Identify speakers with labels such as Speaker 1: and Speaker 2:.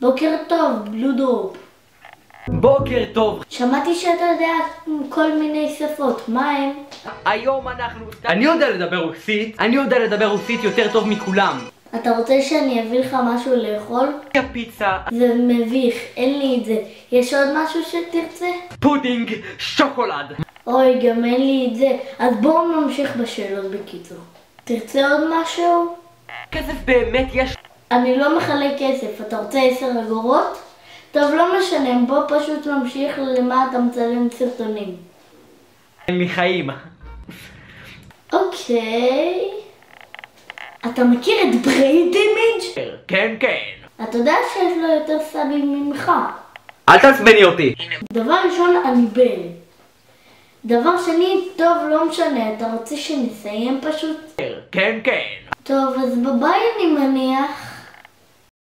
Speaker 1: בוקר טוב, בלודרופ.
Speaker 2: בוקר טוב.
Speaker 1: שמעתי שאתה יודע כל מיני שפות, מה הם?
Speaker 2: היום אני יודע לדבר רוסית יותר טוב מכולם.
Speaker 1: אתה רוצה שאני אביא לך משהו לאכול?
Speaker 2: פיצה.
Speaker 1: זה מביך, אין לי את זה. יש עוד משהו שתרצה?
Speaker 2: פודינג, שוקולד.
Speaker 1: אוי, גם אין לי את זה. אז בואו נמשיך בשאלות בקיצור. תרצה עוד משהו?
Speaker 2: כסף באמת יש?
Speaker 1: אני לא מחלק כסף, אתה רוצה 10 אגורות? טוב, לא משנה, בוא פשוט נמשיך למה אתה מצלם סרטונים.
Speaker 2: אין לי חיים.
Speaker 1: אוקיי. אתה מכיר את ברייד אימג'?
Speaker 2: כן.
Speaker 1: אתה יודע שיש לו יותר סאבים ממך.
Speaker 2: אל תעצבני אותי.
Speaker 1: דבר ראשון, אני בל. דבר שני, טוב, לא משנה, אתה רוצה שנסיים פשוט?
Speaker 2: כן.
Speaker 1: טוב, אז בביי אני מניח.